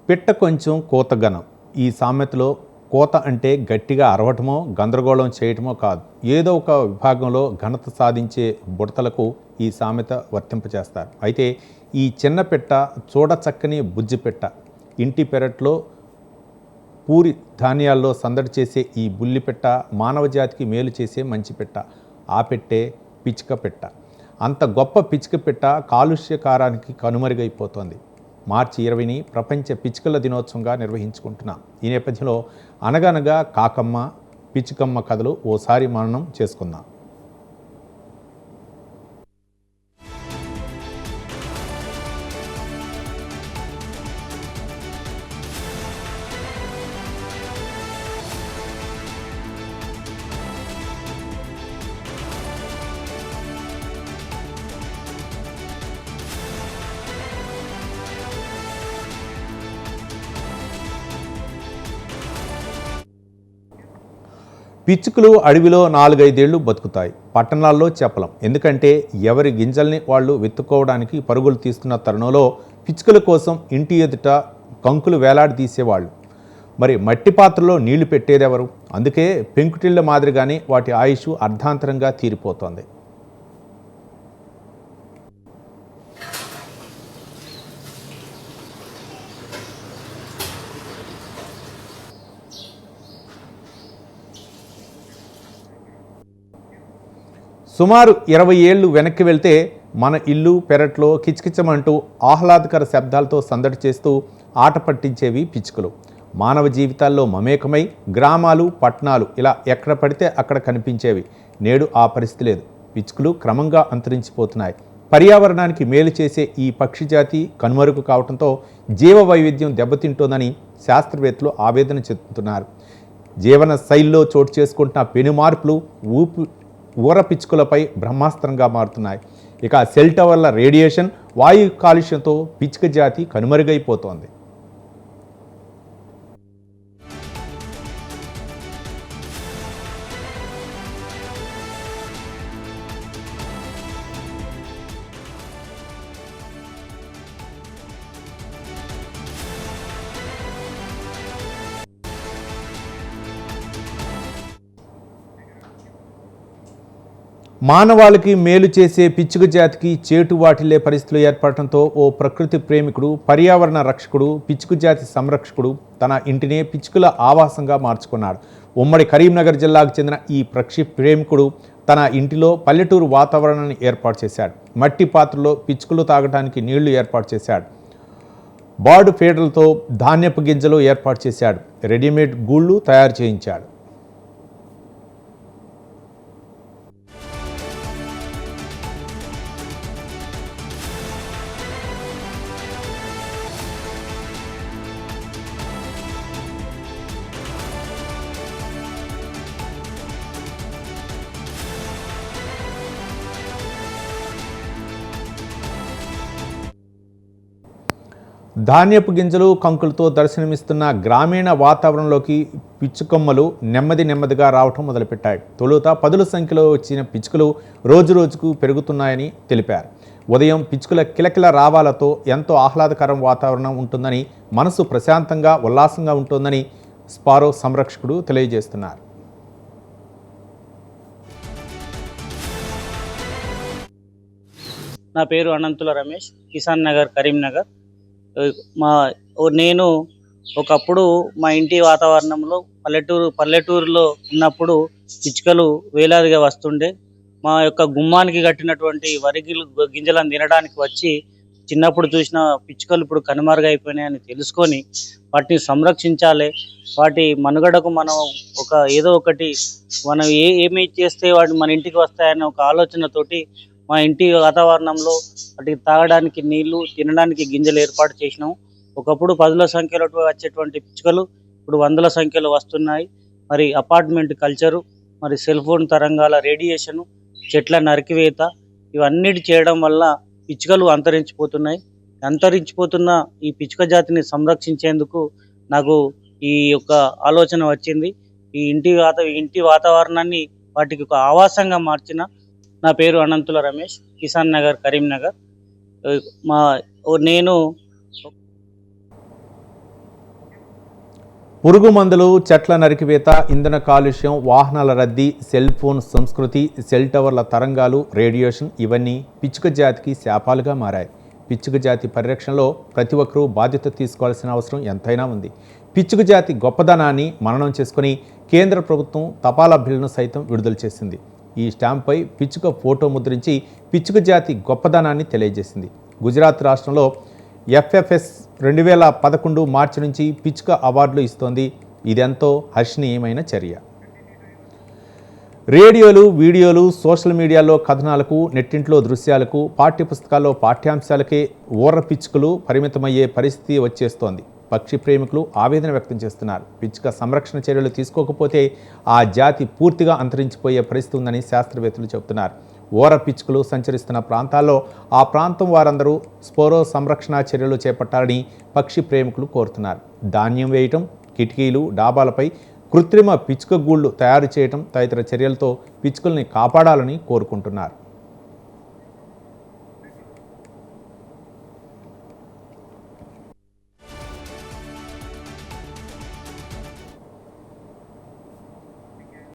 పిట్ట కొంచెం కూతగనం. ఈ సామెతలో కోత అంటే గట్టిగా అరవటమో గందరగోళం చేయటమో కాదు, ఏదో ఒక విభాగంలో ఘనత సాధించే బుడతలకు ఈ సామెత వర్తింపచేస్తారు. అయితే ఈ చిన్న పిట్ట చూడచక్కని బుజ్జి పిట్ట ఇంటి పెరట్లో పూరి ధాన్యాల్లో సందడి చేసే ఈ బుల్లి పిట్ట మానవ జాతికి మేలు చేసే మంచి పిట్ట. ఆ పెట్టే పిచ్చుక పిట్ట. అంత గొప్ప పిచ్చుక పిట్ట కాలుష్యకారానికి కనుమరుగైపోతోంది. మార్చి 20ని ప్రపంచ పిచ్చుకల దినోత్సవంగా నిర్వహించుకుంటున్నాం. ఈ నేపథ్యంలో అనగనగా కాకమ్మ, పిచ్చుకమ్మ కథలు ఓసారి మననం చేసుకుందాం. పిచ్చుకలు అడవిలో 4-5 ఏళ్ళు బతుకుతాయి, పట్టణాల్లో చెప్పలేం. ఎందుకంటే ఎవరి గింజల్ని వాళ్ళు వెతుక్కోవడానికి పరుగులు తీస్తున్న తరుణంలో పిచ్చుకల కోసం ఇంటి ఎదుట కంకులు వేలాడదీసేవాళ్ళు. మరి మట్టి పాత్రలో నీళ్లు పెట్టేదెవరు? అందుకే పెంకుటిళ్ల మాదిరిగానే వాటి ఆయుష్ అర్ధాంతరంగా తీరిపోతోంది. సుమారు 20 ఏళ్ళు వెనక్కి వెళ్తే మన ఇల్లు పెరట్లో కిచకిచమంటూ ఆహ్లాదకర శబ్దాలతో సందడి చేస్తూ ఆట పట్టించేవి పిచ్చుకలు. మానవ జీవితాల్లో మమేకమై గ్రామాలు, పట్టణాలు ఇలా ఎక్కడ పడితే అక్కడ కనిపించేవి. నేడు ఆ పరిస్థితి లేదు. పిచ్చుకలు క్రమంగా అంతరించిపోతున్నాయి. పర్యావరణానికి మేలు చేసే ఈ పక్షి జాతి కనుమరుగు కావడంతో జీవ వైవిధ్యం దెబ్బతింటోందని శాస్త్రవేత్తలు ఆవేదన చెందుతున్నారు. జీవన శైలిలో చోటు చేసుకుంటున్న పెను మార్పులు ఊర పిచ్చుకలపై బ్రహ్మాస్త్రంగా మారుతున్నాయి. ఇక సెల్ టవర్ల రేడియేషన్, వాయు కాలుష్యంతో పిచ్చుక జాతి కనుమరుగైపోతోంది. మానవాళికి మేలు చేసే పిచ్చుక జాతికి చేటు వాటిల్లే పరిస్థితులు ఏర్పడటంతో ఓ ప్రకృతి ప్రేమికుడు, పర్యావరణ రక్షకుడు, పిచ్చుక జాతి సంరక్షకుడు తన ఇంటినే పిచ్చుకల ఆవాసంగా మార్చుకున్నాడు. ఉమ్మడి కరీంనగర్ జిల్లాకు చెందిన ఈ పక్షి ప్రేమికుడు తన ఇంటిలో పల్లెటూరు వాతావరణాన్ని ఏర్పాటు చేశాడు. మట్టి పాత్రలో పిచ్చుకలు తాగడానికి నీళ్లు ఏర్పాటు చేశాడు. బర్డ్ ఫీడర్లతో ధాన్యపు గింజలు ఏర్పాటు చేశాడు. రెడీమేడ్ గూళ్ళు తయారు చేయించాడు. ధాన్యపు గింజలు, కంకులతో దర్శనమిస్తున్న గ్రామీణ వాతావరణంలోకి పిచ్చుకొమ్మలు నెమ్మదిగా రావటం మొదలుపెట్టాయి. తొలుత 10ల సంఖ్యలో వచ్చిన పిచ్చుకలు రోజురోజుకు పెరుగుతున్నాయని తెలిపారు. ఉదయం పిచ్చుకల కిలకిల రావాలతో ఎంతో ఆహ్లాదకరం వాతావరణం ఉంటుందని, మనసు ప్రశాంతంగా ఉల్లాసంగా ఉంటుందని స్పారో సంరక్షకుడు తెలియజేస్తున్నారు. నా పేరు అనంతుల రమేష్, కిసాన్ నగర్, కరీంనగర్. నేను ఒకప్పుడు మా ఇంటి వాతావరణంలో పల్లెటూరులో ఉన్నప్పుడు పిచ్చుకలు వేలాదిగా వస్తుండే. మా యొక్క గుమ్మానికి కట్టినటువంటి గింజలను తినడానికి వచ్చి చిన్నప్పుడు చూసిన పిచ్చుకలు ఇప్పుడు కనుమరుగైపోయినాయని తెలుసుకొని వాటిని సంరక్షించాలి. వాటి మనుగడకు మనం ఏదో ఒకటి మనం ఏమి చేస్తే వాటి మన ఇంటికి వస్తాయనే ఒక ఆలోచనతోటి మా ఇంటి వాతావరణంలో వాటికి తాగడానికి నీళ్లు, తినడానికి గింజలు ఏర్పాటు చేసినాము. ఒకప్పుడు 10ల సంఖ్యలో వచ్చేటువంటి పిచ్చుకలు ఇప్పుడు 100ల సంఖ్యలో వస్తున్నాయి. మరి అపార్ట్మెంట్ కల్చరు, మరి సెల్ ఫోన్ తరంగాల రేడియేషను, చెట్ల నరికివేత ఇవన్నిటి చేయడం వల్ల పిచ్చుకలు అంతరించిపోతున్నాయి. అంతరించిపోతున్న ఈ పిచ్చుక జాతిని సంరక్షించేందుకు నాకు ఈ యొక్క ఆలోచన వచ్చింది. ఈ ఇంటి వాతావరణాన్ని వాటికి ఒక ఆవాసంగా మార్చిన. నా పేరు అనంతుల రమేష్, కిసాన్ నగర్, కరీంనగర్. నేను పురుగు మందులు, చెట్ల నరికివేత, ఇంధన కాలుష్యం, వాహనాల రద్దీ, సెల్ ఫోన్ సంస్కృతి, సెల్ టవర్ల తరంగాలు, రేడియేషన్ ఇవన్నీ పిచ్చుక జాతికి శాపాలుగా మారాయి. పిచ్చుక జాతి పరిరక్షణలో ప్రతి ఒక్కరూ బాధ్యత తీసుకోవాల్సిన అవసరం ఎంతైనా ఉంది. పిచ్చుక జాతి గొప్పదనాన్ని మననం చేసుకుని కేంద్ర ప్రభుత్వం తపాలా బిల్లును సైతం విడుదల చేసింది. ఈ స్టాంప్పై పిచ్చుక ఫోటో ముద్రించి పిచ్చుక జాతి గొప్పదనాన్ని తెలియజేసింది. గుజరాత్ రాష్ట్రంలో FFS 2011 మార్చి నుంచి పిచ్చుక అవార్డులు ఇస్తోంది. ఇదెంతో హర్షణీయమైన చర్య. రేడియోలు, వీడియోలు, సోషల్ మీడియాలో కథనాలకు, నెట్టింట్లో దృశ్యాలకు, పాఠ్యపుస్తకాల్లో పాఠ్యాంశాలకే ఊర్ర పిచ్చుకలు పరిమితమయ్యే పరిస్థితి వచ్చేస్తోంది. పక్షి ప్రేమికులు ఆవేదన వ్యక్తం చేస్తున్నారు. పిచ్చుక సంరక్షణ చర్యలు తీసుకోకపోతే ఆ జాతి పూర్తిగా అంతరించిపోయే పరిస్థితి ఉందని శాస్త్రవేత్తలు చెబుతున్నారు. ఊర పిచ్చుకలు సంచరిస్తున్న ప్రాంతాల్లో ఆ ప్రాంతం వారందరూ స్పోరో సంరక్షణ చర్యలు చేపట్టాలని పక్షి ప్రేమికులు కోరుతున్నారు. ధాన్యం వేయటం, కిటికీలు, డాబాలపై కృత్రిమ పిచ్చుక గూళ్ళు తయారు చేయటం తదితర చర్యలతో పిచ్చుకల్ని కాపాడాలని కోరుకుంటున్నారు.